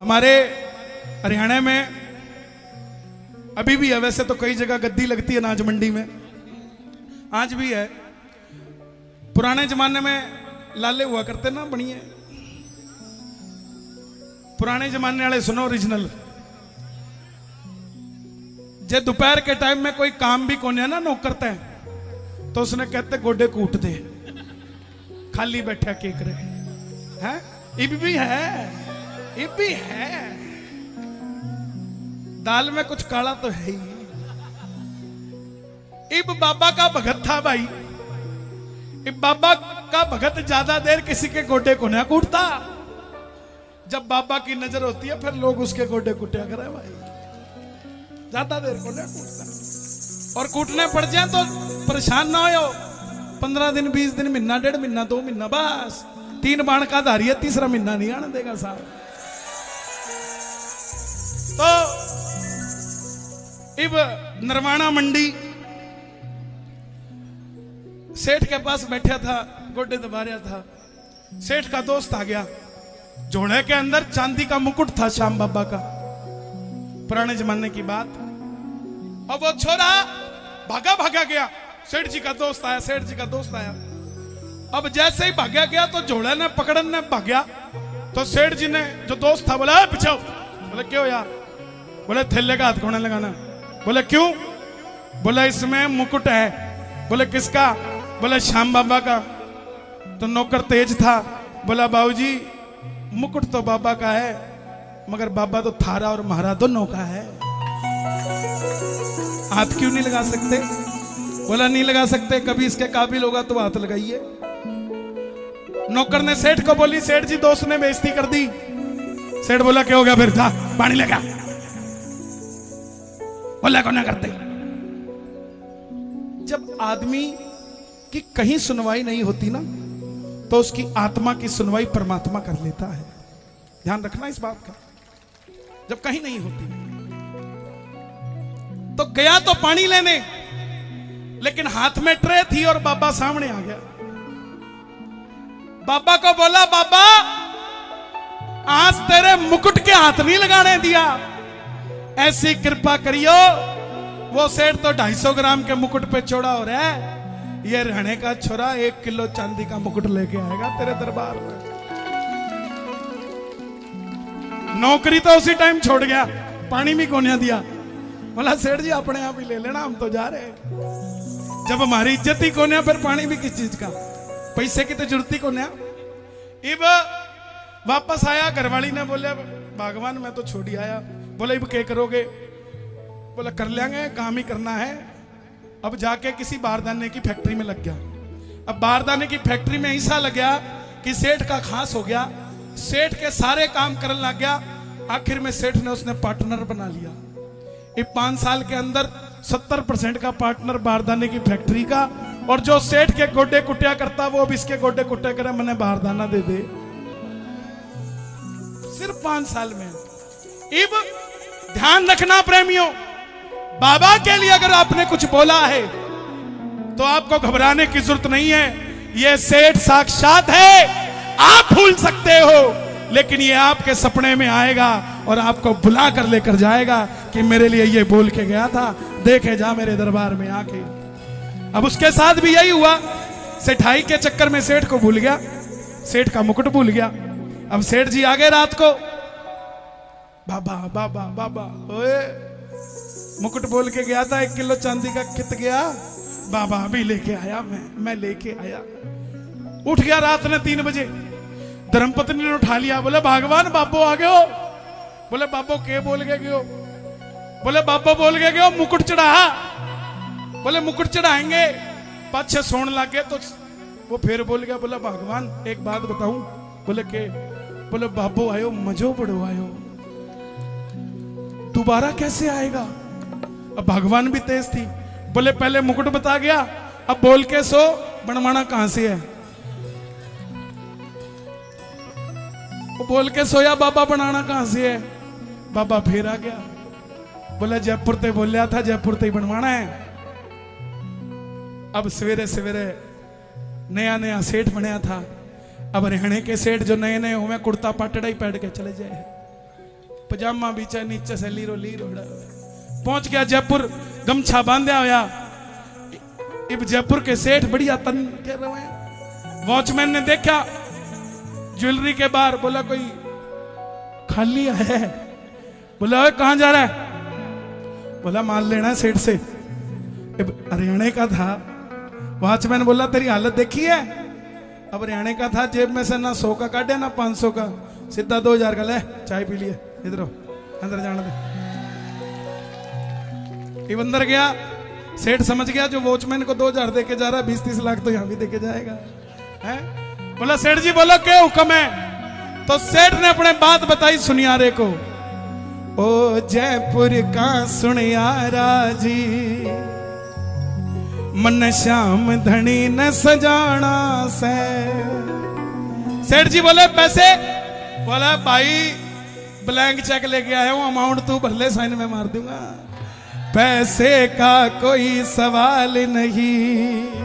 हमारे हरियाणा में अभी भी है, वैसे तो कई जगह गद्दी लगती है अनाज मंडी में, आज भी है। पुराने जमाने में लाले हुआ करते ना बढ़िया, पुराने जमाने वाले सुनो ओरिजिनल। जे दोपहर के टाइम में कोई काम भी कोने ना नौकरते हैं तो उसने कहते गोडे कूट दे, खाली बैठा के करे हैं। इब भी है, इब भी है, दाल में कुछ काला तो है ही। इब बाबा का भगत था भाई, इब बाबा का भगत ज्यादा देर किसी के गोडे को ना कूटता। जब बाबा की नजर होती है फिर लोग उसके गोडे कुटिया करे भाई, ज्यादा देर को ना कूटता। और कूटने पड़ जाए तो परेशान ना हो, 15 दिन 20 दिन, महीना 1.5 महीना 2 महीना, बस 3 बाण का धारी है, तीसरा महीना नहीं आने देगा साहब। तो इब नरवाना मंडी सेठ के पास बैठा था, गोडे दबा रहा था। सेठ का दोस्त आ गया, जोड़े के अंदर चांदी का मुकुट था श्याम बाबा का, पुराने जमाने की बात। और वो छोरा भागा भागा गया, सेठ जी का दोस्त आया, सेठ जी का दोस्त आया। अब जैसे ही भागा गया तो जोड़े ने पकड़ने भाग्या, तो सेठ जी ने जो दोस्त था बोला पीछे। बोले क्यों यार? बोले थैले का हाथ कोने लगाना। बोले क्यों? बोले इसमें मुकुट है। बोले किसका? बोले श्याम बाबा का। तो नौकर तेज था, बोला बाबूजी मुकुट तो बाबा का है, मगर बाबा तो थारा और महारा दोनों का है, हाथ क्यों नहीं लगा सकते? बोला नहीं लगा सकते, कभी इसके काबिल होगा तो हाथ लगाइए। नौकर ने सेठ को बोली, सेठ जी दोस्त ने बेइज्जती कर दी। सेठ बोला क्या हो गया? फिर जा पानी लेगा। बोला को ना करते। जब आदमी की कहीं सुनवाई नहीं होती ना तो उसकी आत्मा की सुनवाई परमात्मा कर लेता है, ध्यान रखना इस बात का। जब कहीं नहीं होती तो गया तो पानी लेने, लेकिन हाथ में ट्रे थी और बाबा सामने आ गया। बाबा को बोला बाबा आज तेरे मुकुट के हाथ नहीं लगाने दिया, ऐसी कृपा करियो। वो सेठ तो 250 ग्राम के मुकुट पे चौड़ा हो रहा है, ये रहने का छोरा 1 किलो चांदी का मुकुट लेके आएगा तेरे दरबार में। नौकरी तो उसी टाइम छोड़ गया, पानी भी कोने दिया। बोला सेठ जी अपने आप ही ले लेना, हम तो जा रहे हैं। जब हमारी इज्जत ही कोने, फिर पानी भी किस चीज का? पैसे की तो जरूरत ही कोने। इब वापस आया, घरवाली ने बोले भगवान मैं तो छोड़ ही आया। बोले इब क्या करोगे? बोला कर लेंगे, काम ही करना है। अब जाके किसी बारदाने की फैक्ट्री में लग गया। अब बारदाने की फैक्ट्री में ऐसा लग गया कि सेठ का खास हो गया, सेठ के सारे काम करने लग गया। आखिर में सेठ ने उसने पार्टनर बना लिया। ये 5 साल के अंदर 70% का पार्टनर बारदाने की फैक्ट्री का, और जो सेठ के गोडे कुटिया करता वो अब इसके गोडे कुटिया करे, मैंने बारदाना दे दे। सिर्फ 5 साल में। इब ध्यान रखना प्रेमियों, बाबा के लिए अगर आपने कुछ बोला है तो आपको घबराने की जरूरत नहीं है। ये सेठ साक्षात है, आप भूल सकते हो, लेकिन ये आपके सपने में आएगा और आपको बुला कर लेकर जाएगा कि मेरे लिए ये बोल के गया था, देखे जा मेरे दरबार में आके। अब उसके साथ भी यही हुआ, सेठाई के चक्कर में सेठ को भूल गया, सेठ का मुकुट भूल गया। अब सेठ जी आ गए रात को, बाबा बाबा बाबा, ओए मुकुट बोल के गया था, 1 किलो चांदी का कित गया? बाबा अभी लेके आया, मैं लेके आया। उठ गया रात ने 3 बजे, धर्मपत्नी ने उठा लिया। बोले भगवान बाबो आ गए हो। बोले बाबो के बोल के गयो? बोले बाबो बोल के गयो मुकुट चढ़ा। बोले मुकुट चढ़ाएंगे, पाछे सोन लग गए। तो वो फिर बोल गया, बोला भगवान एक बात बताऊं? बोले के? बोले बाबो आयो मजो बड़ो आयो, दोबारा कैसे आएगा? अब भगवान भी तेज थी, बोले पहले मुकुट बता गया, अब बोल के सो बनवाना कहां से है? वो बोल के सोया, बाबा बनाना कहां से है? बाबा फिर आ गया, बोला जयपुर ते बोलिया था, जयपुर ते ही बनवाना है। अब सवेरे सवेरे नया नया सेठ बनया था। अब हरियाणा के सेठ जो नए नए हुए कुर्ता पाटड़ा ही पहन के चले जाए, पजामा भी चाहे नीचे से लीरो लीरो पहुंच गया जयपुर, गमछा बांधा होया। इब जयपुर के सेठ बढ़िया तन कह रहे हैं। वॉचमैन ने देखा ज्वेलरी के बाहर, बोला कोई खाली है। बोला कहां जा रहा है? बोला माल लेना है सेठ से। हरियाणा का था। वॉचमैन बोला तेरी हालत देखी है? अब हरियाणा का था, जेब में से ना 100 का काटे ना 500 का, सीधा 2000 का ले, चाय पी लिए, इधर अंदर जाने दे। ये अंदर गया, सेठ समझ गया जो वॉचमैन को 2000 देके जा रहा है 20-30 लाख तो यहां भी देके जाएगा है? बोला सेठ जी बोलो क्या हुक्म है? तो सेठ ने अपने बात बताई सुनियारे को। ओ जयपुर का सुनियारा जी, मन श्याम धनी न सजाना से। सेठ जी बोले पैसे? बोला भाई ब्लैंक चेक लेके आया हूं, अमाउंट तू भर ले, साइन में मार दूंगा, पैसे का कोई सवाल नहीं।